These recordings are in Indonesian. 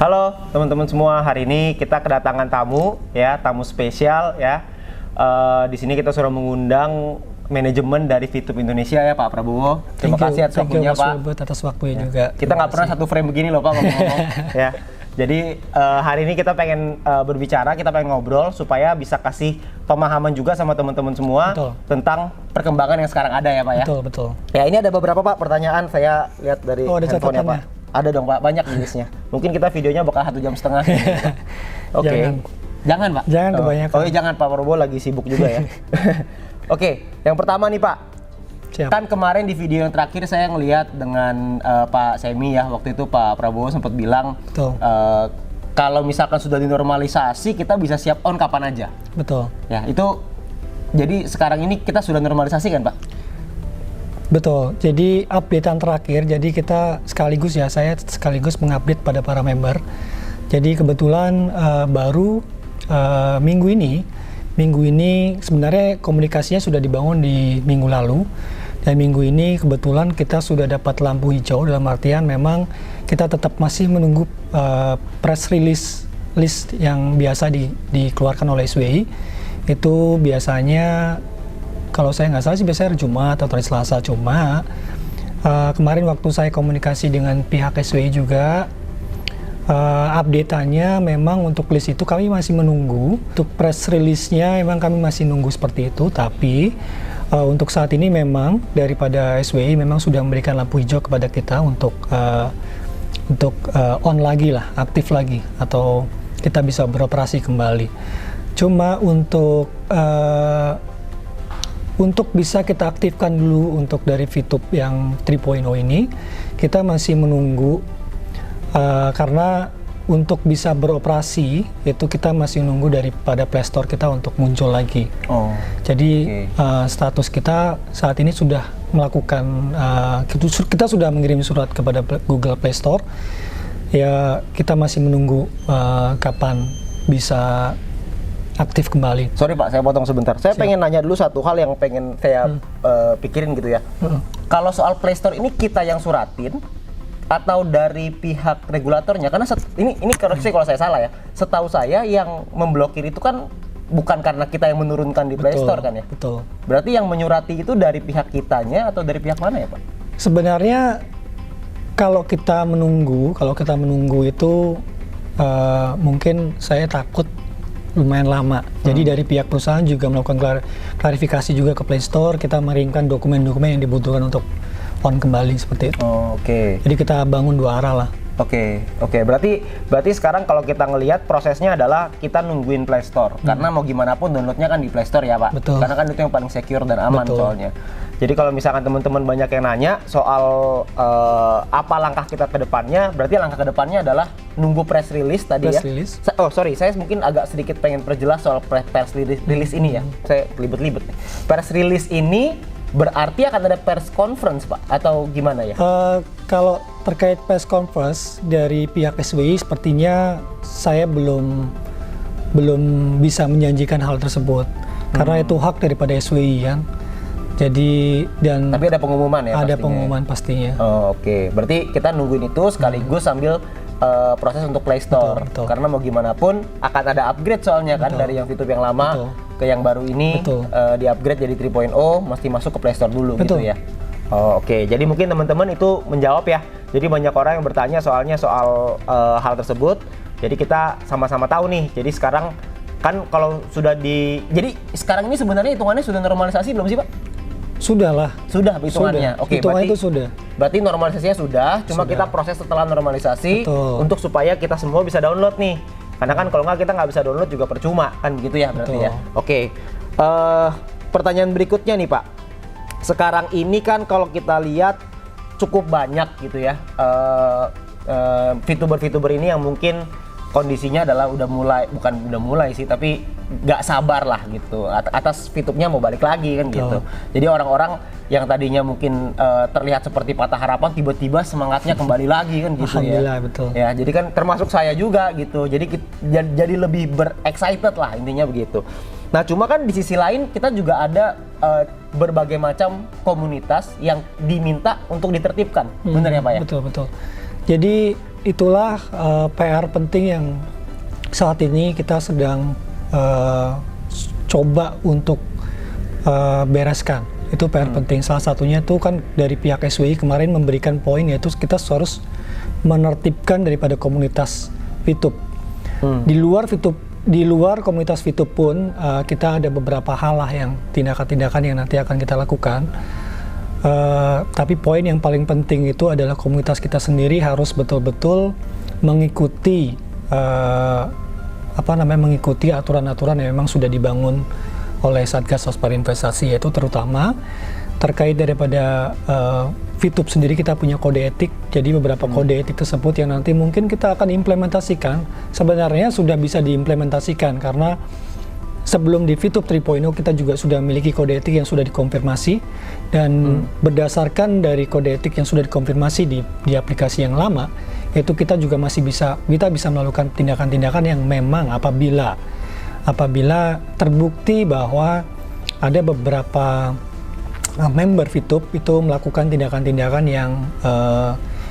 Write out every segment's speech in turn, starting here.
Halo teman-teman semua, hari ini kita kedatangan tamu ya, tamu spesial ya. Di sini kita sudah mengundang manajemen dari VTube Indonesia ya Pak Prabowo. Terima kasih atas waktunya Pak. Atas waktunya ya. juga. Kita nggak pernah satu frame begini loh Pak ngomong-ngomong ya. Jadi hari ini kita pengen berbicara, kita pengen ngobrol supaya bisa kasih pemahaman juga sama teman-teman semua tentang perkembangan yang sekarang ada ya Pak ya. Betul. Ya ini ada beberapa Pak pertanyaan, saya lihat dari handphone ya Pak. Ada dong Pak, banyak listnya. Mungkin kita videonya bakal 1,5 jam. Oke. Jangan Pak? Jangan kebanyakan. Oh iya jangan, Pak Prabowo lagi sibuk juga ya. Oke, yang pertama nih Pak. Siap. Kan kemarin di video yang terakhir saya ngelihat dengan Pak Semi ya, waktu itu Pak Prabowo sempat bilang kalau misalkan sudah dinormalisasi kita bisa siap on kapan aja. Betul. Ya, itu jadi sekarang ini kita sudah normalisasi kan Pak? Betul, jadi updatean terakhir, jadi kita saya sekaligus mengupdate pada para member. Jadi kebetulan baru minggu ini sebenarnya komunikasinya sudah dibangun di minggu lalu. Dan minggu ini kebetulan kita sudah dapat lampu hijau, dalam artian memang kita tetap masih menunggu press release list yang biasa dikeluarkan oleh SWI. Itu biasanya kalau saya nggak salah sih biasanya hari Jumat atau hari Selasa. Cuma kemarin waktu saya komunikasi dengan pihak SWI juga, update-nya memang untuk list itu kami masih menunggu. Untuk press release-nya memang kami masih nunggu seperti itu. Tapi untuk saat ini memang daripada SWI memang sudah memberikan lampu hijau kepada kita untuk on lagi lah, aktif lagi, atau kita bisa beroperasi kembali. Cuma untuk bisa kita aktifkan dulu untuk dari VTube yang 3.0 ini, kita masih menunggu karena untuk bisa beroperasi itu kita masih menunggu daripada Play Store kita untuk muncul lagi. Jadi status kita saat ini sudah melakukan, kita sudah mengirim surat kepada Google Play Store. Ya kita masih menunggu kapan bisa aktif kembali. Sorry Pak, saya potong sebentar. Saya pengen nanya dulu satu hal yang pengen saya pikirin gitu ya. Kalau soal Play Store ini kita yang suratin atau dari pihak regulatornya? Karena ini koreksi kalau saya salah ya. Setahu saya yang memblokir itu kan bukan karena kita yang menurunkan di Play Store kan ya? Betul. Berarti yang menyurati itu dari pihak kitanya atau dari pihak mana ya Pak? Sebenarnya kalau kita menunggu itu mungkin saya takut lumayan lama. Jadi dari pihak perusahaan juga melakukan klarifikasi juga ke Play Store, kita mengirimkan dokumen-dokumen yang dibutuhkan untuk on kembali seperti itu. Jadi kita bangun dua arah lah. Oke. Berarti sekarang kalau kita ngelihat prosesnya adalah kita nungguin Play Store. Karena mau gimana pun downloadnya kan di Play Store ya Pak. Betul. Karena kan itu yang paling secure dan aman soalnya. Jadi kalau misalkan teman-teman banyak yang nanya soal apa langkah kita ke depannya, berarti langkah ke depannya adalah nunggu press release tadi ya. Saya mungkin agak sedikit pengen perjelas soal press release ini ya. Saya libet-libet nih. Press release ini berarti akan ada press conference Pak atau gimana ya? Kalau terkait press conference dari pihak SWI sepertinya saya belum bisa menjanjikan hal tersebut karena itu hak daripada SWI kan. Jadi tapi ada pengumuman ya? Ada pengumuman pastinya. Berarti kita nungguin itu sekaligus sambil proses untuk Play Store. Betul. Karena mau gimana pun akan ada upgrade soalnya kan dari yang VTube yang lama ke yang baru ini di upgrade jadi 3.0 mesti masuk ke Play Store dulu gitu ya. Jadi mungkin teman-teman itu menjawab ya. Jadi banyak orang yang bertanya soal hal tersebut. Jadi kita sama-sama tahu nih. Jadi sekarang kan kalau jadi sekarang ini sebenarnya hitungannya sudah normalisasi belum sih Pak? Sudah hitungannya. Hitungan itu sudah. Berarti normalisasinya sudah, cuma kita proses setelah normalisasi untuk supaya kita semua bisa download nih. Karena kan kalau nggak kita nggak bisa download juga percuma kan begitu ya berarti ya. Pertanyaan berikutnya nih Pak. Sekarang ini kan kalau kita lihat cukup banyak gitu ya VTuber ini yang mungkin kondisinya adalah bukan udah mulai sih, tapi nggak sabar lah gitu atas VTube-nya mau balik lagi kan gitu. Jadi orang-orang yang tadinya mungkin terlihat seperti patah harapan tiba-tiba semangatnya kembali lagi kan gitu ya. Betul. Ya, jadi kan termasuk saya juga gitu. Jadi lebih excited lah intinya begitu. Nah, cuma kan di sisi lain kita juga ada berbagai macam komunitas yang diminta untuk ditertibkan. Benar ya Pak ya? Betul. Jadi itulah PR penting yang saat ini kita sedang coba untuk bereskan. Itu PR penting. Salah satunya itu kan dari pihak SWI kemarin memberikan poin, yaitu kita harus menertibkan daripada komunitas VTube. Di luar komunitas VTube pun kita ada beberapa hal lah yang tindakan-tindakan yang nanti akan kita lakukan. Tapi poin yang paling penting itu adalah komunitas kita sendiri harus betul-betul mengikuti mengikuti aturan-aturan yang memang sudah dibangun oleh Satgas Waspada Investasi, yaitu terutama terkait daripada VTube sendiri kita punya kode etik. Jadi beberapa kode etik tersebut yang nanti mungkin kita akan implementasikan, sebenarnya sudah bisa diimplementasikan karena sebelum di VTube 3.0 kita juga sudah memiliki kode etik yang sudah dikonfirmasi, dan berdasarkan dari kode etik yang sudah dikonfirmasi di aplikasi yang lama, itu kita juga masih bisa melakukan tindakan-tindakan yang memang apabila terbukti bahwa ada beberapa member VTube itu melakukan tindakan-tindakan yang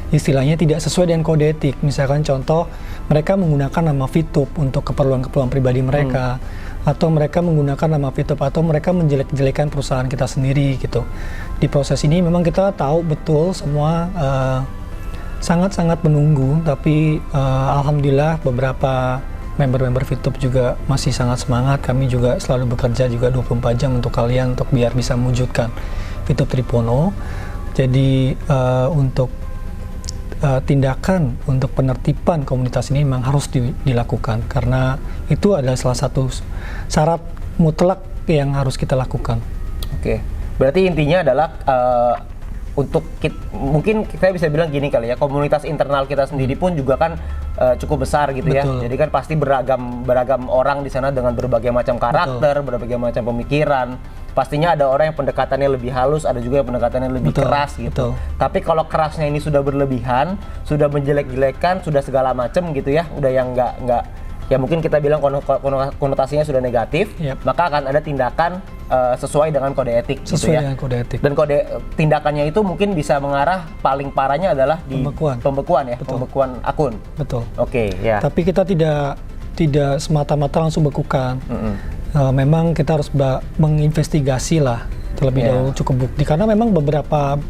istilahnya tidak sesuai dengan kode etik. Misalkan contoh, mereka menggunakan nama VTube untuk keperluan-keperluan pribadi mereka, atau mereka menggunakan nama VTube, atau mereka menjelek-jelekan perusahaan kita sendiri gitu. Di proses ini memang kita tahu betul semua sangat-sangat menunggu, tapi alhamdulillah beberapa member-member VTube juga masih sangat semangat. Kami juga selalu bekerja juga 24 jam untuk kalian, untuk biar bisa mewujudkan VTube 3.0. Jadi untuk tindakan untuk penertiban komunitas ini memang harus dilakukan, karena itu adalah salah satu syarat mutlak yang harus kita lakukan. Oke, berarti intinya adalah mungkin kita bisa bilang gini kali ya, komunitas internal kita sendiri pun juga kan cukup besar gitu. Betul. Ya. Jadi kan pasti beragam orang di sana dengan berbagai macam karakter, berbagai macam pemikiran. Pastinya ada orang yang pendekatannya lebih halus, ada juga yang pendekatannya lebih keras gitu. Tapi kalau kerasnya ini sudah berlebihan, sudah menjelek-jelekan, sudah segala macam gitu ya, udah yang nggak ya mungkin kita bilang konotasinya sudah negatif, maka akan ada tindakan sesuai dengan kode etik gitu ya. Dengan kode etik. Dan kode tindakannya itu mungkin bisa mengarah, paling parahnya adalah di pembekuan ya, pembekuan akun. Betul. Oke, ya. Tapi kita tidak semata-mata langsung bekukan. Memang kita harus menginvestigasi lah terlebih dahulu, cukup bukti, karena memang beberapa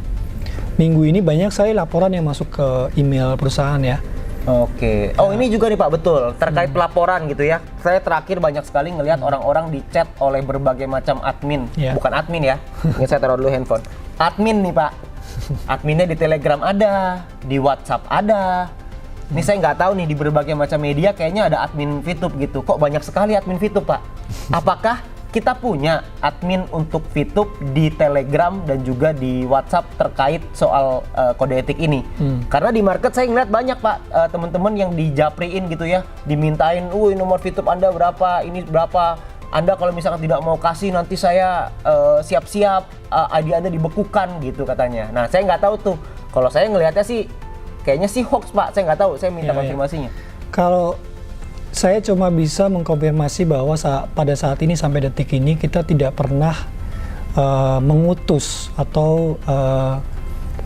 minggu ini banyak sekali laporan yang masuk ke email perusahaan ya. Oke. Oh, ini juga nih Pak, betul. Terkait pelaporan gitu ya. Saya terakhir banyak sekali ngelihat orang-orang di-chat oleh berbagai macam admin. Bukan admin ya. Ini saya taruh dulu handphone. Admin nih Pak. Adminnya di Telegram ada, di WhatsApp ada. Ini saya nggak tahu nih, di berbagai macam media kayaknya ada admin VTube gitu. Kok banyak sekali admin VTube Pak? Apakah kita punya admin untuk VTube di Telegram dan juga di WhatsApp terkait soal kode etik ini? Karena di market saya ngeliat banyak Pak, teman-teman yang dijapriin gitu ya, dimintain, nomor VTube Anda berapa, ini berapa, Anda kalau misalkan tidak mau kasih nanti saya siap-siap ID Anda dibekukan gitu katanya. Nah saya nggak tahu tuh, kalau saya ngelihatnya sih kayaknya sih hoax Pak, saya nggak tahu, saya minta konfirmasinya. Kalau saya cuma bisa mengkonfirmasi bahwa pada saat ini sampai detik ini kita tidak pernah mengutus atau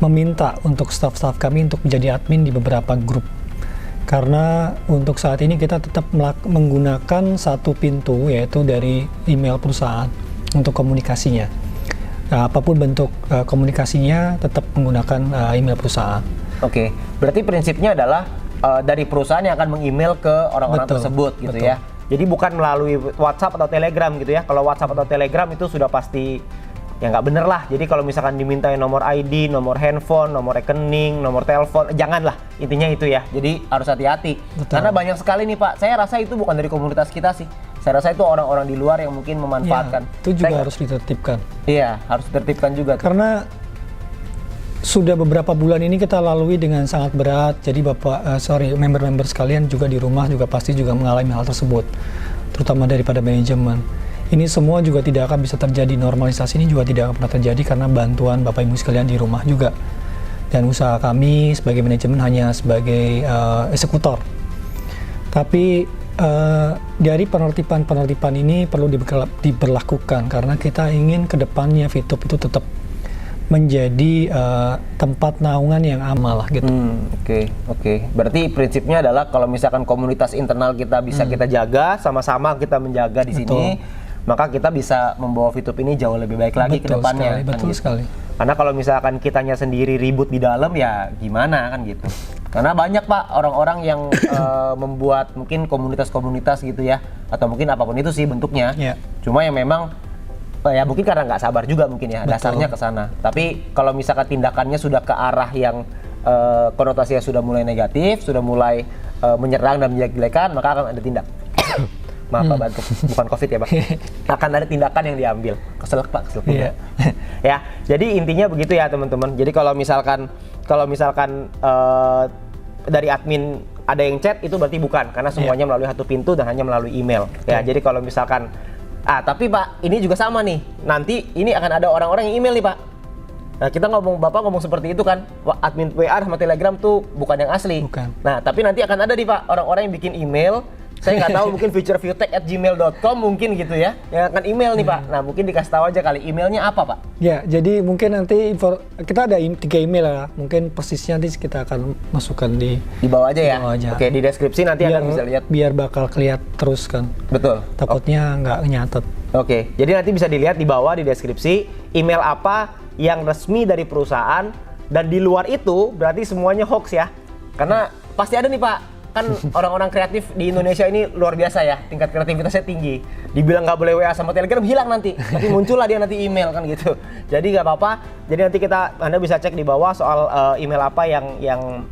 meminta untuk staf-staf kami untuk menjadi admin di beberapa grup. Karena untuk saat ini kita tetap menggunakan satu pintu, yaitu dari email perusahaan untuk komunikasinya. Nah, apapun bentuk komunikasinya tetap menggunakan email perusahaan. Oke, berarti prinsipnya adalah dari perusahaan yang akan meng-email ke orang-orang tersebut gitu ya. Jadi bukan melalui WhatsApp atau Telegram gitu ya. Kalau WhatsApp atau Telegram itu sudah pasti ya nggak bener lah. Jadi kalau misalkan dimintai nomor ID, nomor handphone, nomor rekening, nomor telepon, janganlah. Intinya itu ya. Jadi harus hati-hati. Karena banyak sekali nih Pak, saya rasa itu bukan dari komunitas kita sih. Saya rasa itu orang-orang di luar yang mungkin memanfaatkan. Ya, itu juga harus ditertibkan. Iya, harus ditertibkan juga. Karena sudah beberapa bulan ini kita lalui dengan sangat berat, jadi member-member sekalian juga di rumah juga pasti juga mengalami hal tersebut, terutama daripada manajemen. Ini semua juga tidak akan bisa terjadi, normalisasi ini juga tidak akan pernah terjadi karena bantuan Bapak Ibu sekalian di rumah juga. Dan usaha kami sebagai manajemen hanya sebagai eksekutor. Tapi dari penertiban ini perlu diberlakukan karena kita ingin kedepannya VTube itu tetap menjadi tempat naungan yang aman lah gitu. Oke. Berarti prinsipnya adalah kalau misalkan komunitas internal kita bisa kita jaga, sama-sama kita menjaga di sini, maka kita bisa membawa Fitup ini jauh lebih baik lagi ke depannya. Betul sekali. Karena kalau misalkan kitanya sendiri ribut di dalam ya gimana kan gitu. Karena banyak Pak orang-orang yang membuat mungkin komunitas-komunitas gitu ya, atau mungkin apapun itu sih bentuknya. Cuma yang memang ya mungkin karena nggak sabar juga mungkin ya, dasarnya ke sana. Tapi kalau misalkan tindakannya sudah ke arah yang konotasinya sudah mulai negatif, sudah mulai menyerang dan menjelek-jelekan, maka akan ada tindak. Maaf Pak, batuk. Bukan COVID ya Pak. Akan ada tindakan yang diambil. Keselak Pak, keselak juga. Ya, jadi intinya begitu ya teman-teman. Jadi kalau misalkan dari admin ada yang chat, itu berarti bukan, karena semuanya melalui satu pintu dan hanya melalui email. Ya, jadi kalau misalkan tapi Pak, ini juga sama nih. Nanti ini akan ada orang-orang yang email nih Pak. Nah, kita Bapak ngomong seperti itu kan, admin WA sama Telegram tuh bukan yang asli. Nah, tapi nanti akan ada nih Pak, orang-orang yang bikin email. Saya nggak tahu, mungkin futureviewtech@gmail.com mungkin gitu ya, yang akan email nih Pak. Nah, mungkin dikasih tahu aja kali emailnya apa Pak? Ya, jadi mungkin nanti kita ada 3 email lah. Mungkin persisnya nanti kita akan masukkan di bawah aja ya. Oke, di deskripsi nanti akan bisa lihat. Biar bakal kelihatan terus kan. Betul. Takutnya nggak nyatet. Oke, jadi nanti bisa dilihat di bawah di deskripsi email apa yang resmi dari perusahaan, dan di luar itu berarti semuanya hoax ya. Karena pasti ada nih Pak. Kan orang-orang kreatif di Indonesia ini luar biasa ya, tingkat kreativitasnya tinggi. Dibilang nggak boleh WA sama Telegram, hilang nanti. Tapi muncullah dia nanti email kan gitu. Jadi nggak apa-apa. Jadi nanti Anda bisa cek di bawah soal email apa yang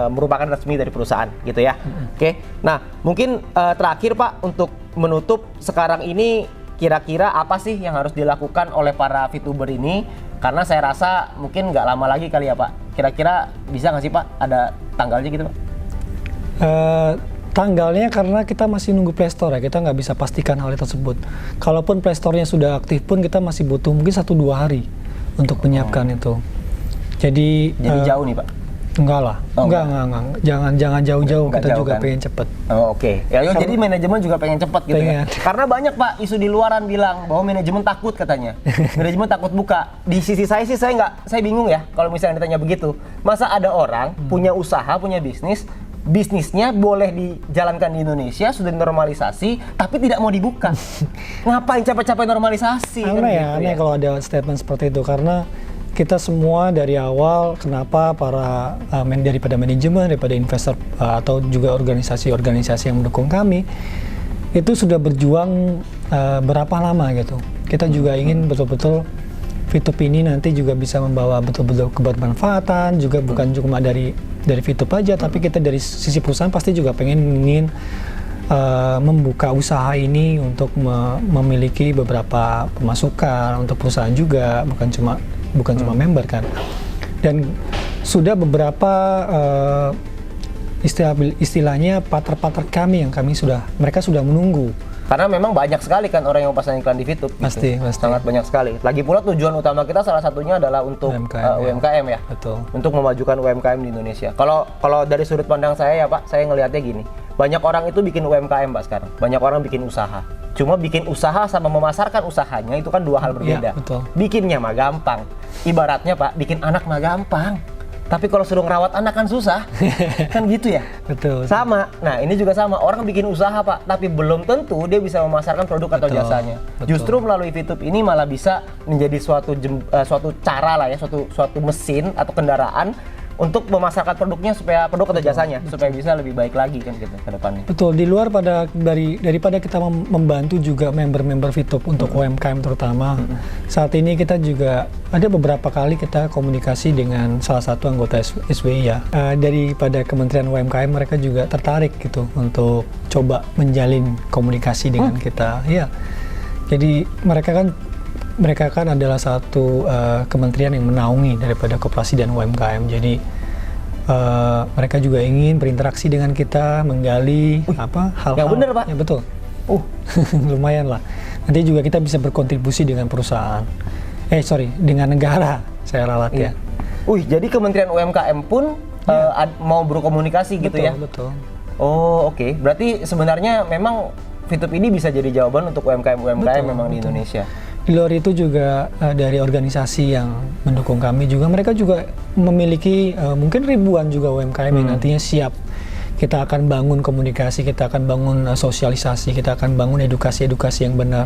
merupakan resmi dari perusahaan gitu ya. Oke. Nah, mungkin terakhir Pak, untuk menutup sekarang ini, kira-kira apa sih yang harus dilakukan oleh para VTuber ini? Karena saya rasa mungkin nggak lama lagi kali ya Pak. Kira-kira bisa nggak sih Pak ada tanggalnya gitu Pak? Tanggalnya karena kita masih nunggu Play Store ya, kita nggak bisa pastikan hal tersebut. Kalaupun Play Store-nya sudah aktif pun kita masih butuh mungkin 1-2 hari untuk menyiapkan itu. Jadi jauh nih Pak? Enggak lah, enggak. Jangan jauh-jauh, kita juga kan? Pengen cepet. Oke. Ya, jadi manajemen juga pengen cepet gitu ya. Karena banyak Pak isu di luaran bilang bahwa manajemen takut katanya. Manajemen takut buka. Di sisi saya sih saya bingung ya kalau misalnya ditanya begitu. Masa ada orang punya usaha, punya bisnisnya boleh dijalankan di Indonesia, sudah dinormalisasi, tapi tidak mau dibuka. Ngapain capek-capek normalisasi? Aneh kalau ada statement seperti itu, karena kita semua dari awal, kenapa daripada manajemen, daripada investor atau juga organisasi-organisasi yang mendukung kami, itu sudah berjuang berapa lama gitu. Kita juga ingin betul-betul Fitup ini nanti juga bisa membawa betul-betul kebermanfaatan, juga bukan cuma dari Fitup aja, tapi kita dari sisi perusahaan pasti juga ingin membuka usaha ini untuk memiliki beberapa pemasukan untuk perusahaan juga, bukan cuma member kan. Dan sudah beberapa istilahnya partner-partner kami yang mereka sudah menunggu. Karena memang banyak sekali kan orang yang pasang iklan di Fitup. Pasti. Sangat banyak sekali. Lagi pula tujuan utama kita salah satunya adalah untuk UMKM ya. Betul. Untuk memajukan UMKM di Indonesia. Kalau dari sudut pandang saya ya Pak, saya ngelihatnya gini. Banyak orang itu bikin UMKM Pak sekarang. Banyak orang bikin usaha. Cuma bikin usaha sama memasarkan usahanya itu kan dua hal berbeda. Ya, betul. Bikinnya mah gampang. Ibaratnya Pak, bikin anak mah gampang. Tapi kalau suruh ngerawat anak kan susah, kan gitu ya? Betul. Sama, nah ini juga sama, orang bikin usaha Pak, tapi belum tentu dia bisa memasarkan produk atau jasanya. Justru melalui Fitup ini malah bisa menjadi suatu cara lah ya, suatu mesin atau kendaraan untuk memasarkan produknya supaya produk atau jasanya supaya bisa lebih baik lagi kan gitu ke depannya. Betul, di luar daripada kita membantu juga member-member Fitup untuk UMKM terutama. Saat ini kita juga ada beberapa kali kita komunikasi dengan salah satu anggota SWI ya. Daripada Kementerian UMKM mereka juga tertarik gitu untuk coba menjalin komunikasi dengan kita. Ya. Jadi mereka kan adalah satu kementerian yang menaungi daripada koperasi dan UMKM. Jadi mereka juga ingin berinteraksi dengan kita, menggali hal-hal. Yang benar Pak. Ya betul. Lumayan lah. Nanti juga kita bisa berkontribusi dengan perusahaan. Dengan negara. Saya ralat ya. Jadi Kementerian UMKM pun mau berkomunikasi gitu ya? Betul. Oh oke. Berarti sebenarnya memang Fitup ini bisa jadi jawaban untuk UMKM memang di Indonesia. Di luar itu juga dari organisasi yang mendukung kami juga, mereka juga memiliki mungkin ribuan juga UMKM yang nantinya siap. Kita akan bangun komunikasi, kita akan bangun sosialisasi, kita akan bangun edukasi-edukasi yang benar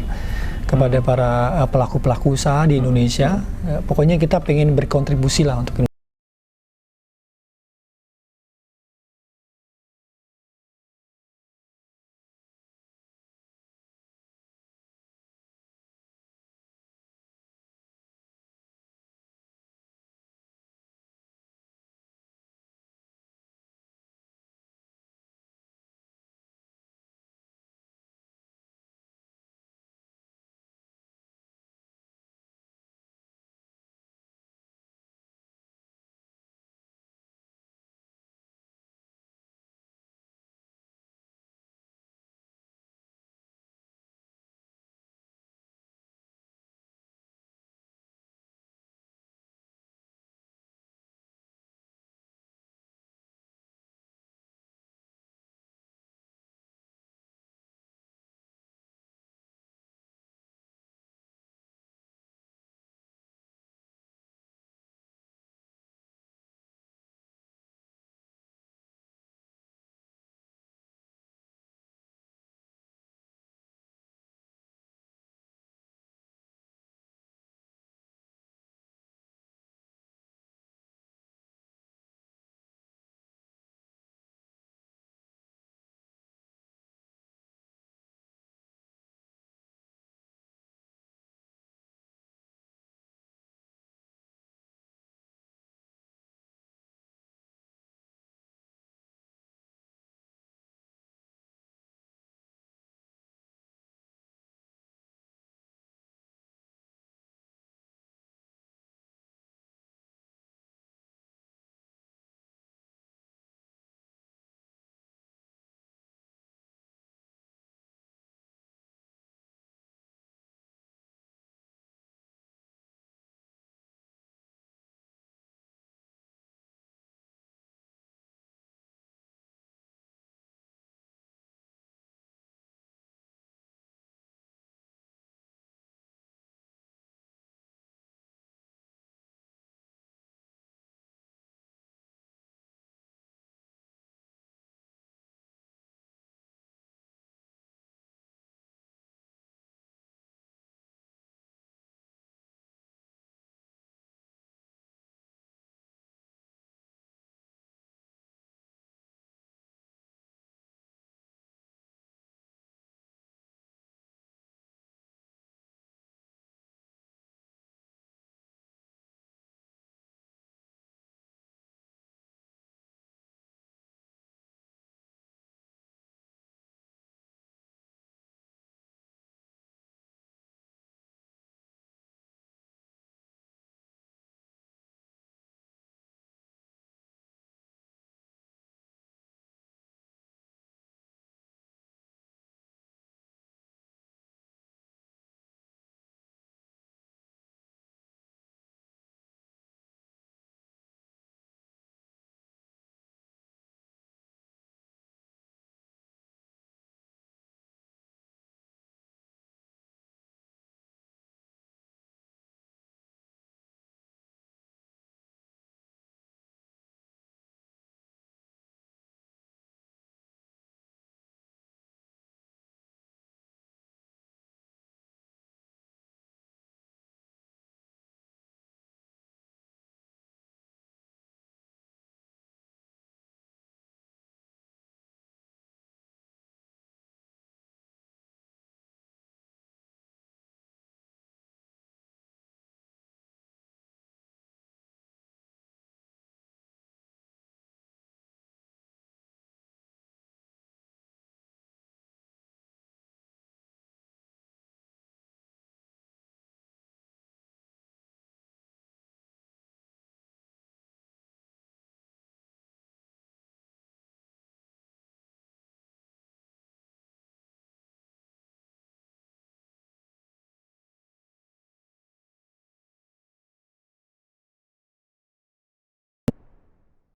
kepada para pelaku-pelaku usaha di Indonesia. Pokoknya kita pengen berkontribusi lah untuk